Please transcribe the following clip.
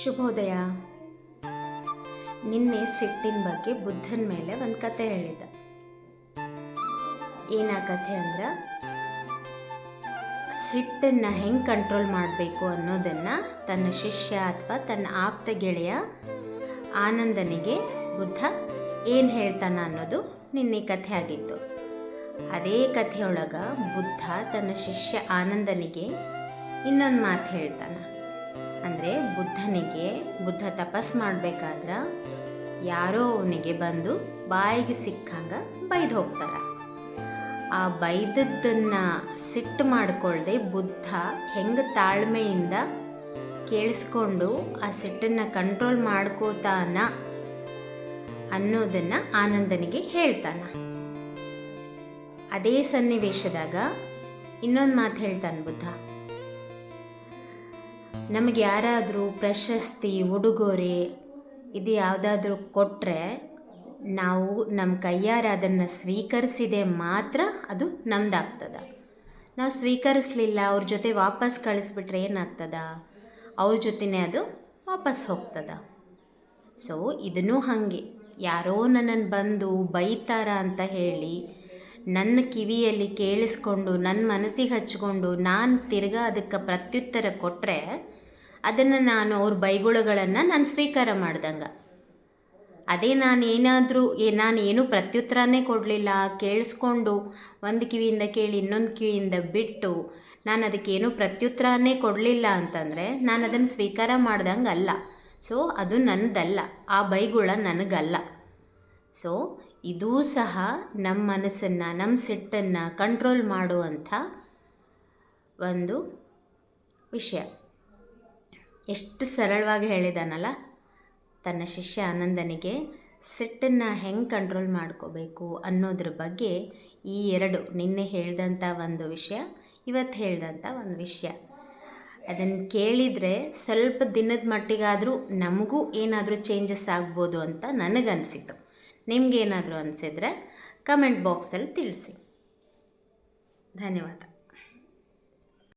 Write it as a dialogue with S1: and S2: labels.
S1: ಶುಭೋದಯ. ನಿನ್ನೆ ಸಿಟ್ಟಿನ ಬಗ್ಗೆ ಬುದ್ಧನ ಮೇಲೆ ಒಂದು ಕತೆ ಹೇಳಿದ್ದ. ಏನ ಕಥೆ ಅಂದ್ರೆ, ಸಿಟ್ಟನ್ನು ಹೆಂಗೆ ಕಂಟ್ರೋಲ್ ಮಾಡಬೇಕು ಅನ್ನೋದನ್ನು ತನ್ನ ಶಿಷ್ಯ ಅಥವಾ ತನ್ನ ಆಪ್ತ ಗೆಳೆಯ ಆನಂದನಿಗೆ ಬುದ್ಧ ಏನು ಹೇಳ್ತಾನ ಅನ್ನೋದು ನಿನ್ನೆ ಕಥೆ ಆಗಿತ್ತು. ಅದೇ ಕಥೆಯೊಳಗೆ ಬುದ್ಧ ತನ್ನ ಶಿಷ್ಯ ಆನಂದನಿಗೆ ಇನ್ನೊಂದು ಮಾತು ಹೇಳ್ತಾನೆ. ಅಂದರೆ ಬುದ್ಧ ತಪಸ್ಸು ಮಾಡಬೇಕಾದ್ರೆ ಯಾರೋ ಅವನಿಗೆ ಬಂದು ಬಾಯಿಗೆ ಸಿಕ್ಕಂಗೆ ಬೈದು ಹೋಗ್ತಾರೆ. ಆ ಬೈದದ್ದನ್ನು ಸಿಟ್ಟು ಮಾಡಿಕೊಳ್ಳದೆ ಬುದ್ಧ ಹೆಂಗೆ ತಾಳ್ಮೆಯಿಂದ ಕೇಳಿಸ್ಕೊಂಡು ಆ ಸಿಟ್ಟನ್ನು ಕಂಟ್ರೋಲ್ ಮಾಡ್ಕೋತಾನ ಅನ್ನೋದನ್ನು ಆನಂದನಿಗೆ ಹೇಳ್ತಾನೆ. ಅದೇ ಸನ್ನಿವೇಶದಾಗ ಇನ್ನೊಂದು ಮಾತು ಹೇಳ್ತಾನೆ ಬುದ್ಧ. ನಮಗೆ ಯಾರಾದರೂ ಪ್ರಶಸ್ತಿ, ಉಡುಗೊರೆ ಇದು ಯಾವುದಾದ್ರೂ ಕೊಟ್ಟರೆ ನಾವು ನಮ್ಮ ಕೈಯಾರ ಅದನ್ನು ಸ್ವೀಕರಿಸಿದೆ ಮಾತ್ರ ಅದು ನಮ್ದಾಗ್ತದ. ನಾವು ಸ್ವೀಕರಿಸಲಿಲ್ಲ, ಅವ್ರ ಜೊತೆ ವಾಪಸ್ ಕಳಿಸ್ಬಿಟ್ರೆ ಏನಾಗ್ತದ? ಅವ್ರ ಜೊತೆನೇ ಅದು ವಾಪಸ್ ಹೋಗ್ತದ. ಸೊ ಇದನ್ನೂ ಹಾಗೆ, ಯಾರೋ ನನ್ನನ್ನು ಬಂದು ಬೈತಾರ ಅಂತ ಹೇಳಿ ನನ್ನ ಕಿವಿಯಲ್ಲಿ ಕೇಳಿಸ್ಕೊಂಡು ನನ್ನ ಮನಸ್ಸಿಗೆ ಹಚ್ಕೊಂಡು ನಾನು ತಿರ್ಗಾ ಅದಕ್ಕೆ ಪ್ರತ್ಯುತ್ತರ ಕೊಟ್ಟರೆ ಅದನ್ನು ನಾನು ಅವ್ರ ಬೈಗುಳಗಳನ್ನು ನಾನು ಸ್ವೀಕಾರ ಮಾಡ್ದಂಗೆ. ಅದೇ ನಾನು ಏನೂ ಪ್ರತ್ಯುತ್ತರನೇ ಕೊಡಲಿಲ್ಲ, ಕೇಳಿಸ್ಕೊಂಡು ಒಂದು ಕಿವಿಯಿಂದ ಕೇಳಿ ಇನ್ನೊಂದು ಕಿವಿಯಿಂದ ಬಿಟ್ಟು ನಾನು ಅದಕ್ಕೇನೂ ಪ್ರತ್ಯುತ್ತರನೇ ಕೊಡಲಿಲ್ಲ ಅಂತಂದರೆ ನಾನು ಅದನ್ನು ಸ್ವೀಕಾರ ಮಾಡ್ದಂಗೆ ಅಲ್ಲ. ಸೊ ಅದು ನನ್ನದಲ್ಲ, ಆ ಬೈಗುಳ ನನಗಲ್ಲ. ಸೊ ಇದೂ ಸಹ ನಮ್ಮ ಮನಸ್ಸನ್ನು, ನಮ್ಮ ಸಿಟ್ಟನ್ನು ಕಂಟ್ರೋಲ್ ಮಾಡುವಂಥ ಒಂದು ವಿಷಯ. ಎಷ್ಟು ಸರಳವಾಗಿ ಹೇಳಿದಾನಲ್ಲ ತನ್ನ ಶಿಷ್ಯ ಆನಂದನಿಗೆ. ಸಿಟ್ಟನ್ನು ಹೆಂಗೆ ಕಂಟ್ರೋಲ್ ಮಾಡ್ಕೋಬೇಕು ಅನ್ನೋದ್ರ ಬಗ್ಗೆ ಈ ಎರಡು, ನಿನ್ನೆ ಹೇಳಿದಂಥ ಒಂದು ವಿಷಯ, ಇವತ್ತು ಹೇಳಿದಂಥ ಒಂದು ವಿಷಯ, ಅದನ್ನು ಕೇಳಿದರೆ ಸ್ವಲ್ಪ ದಿನದ ಮಟ್ಟಿಗಾದರೂ ನಮಗೂ ಏನಾದರೂ ಚೇಂಜಸ್ ಆಗ್ಬೋದು ಅಂತ ನನಗನ್ಸಿತ್ತು. ನಿಮಗೇನಾದರೂ ಅನಿಸಿದರೆ ಕಮೆಂಟ್ ಬಾಕ್ಸಲ್ಲಿ ತಿಳಿಸಿ. ಧನ್ಯವಾದ.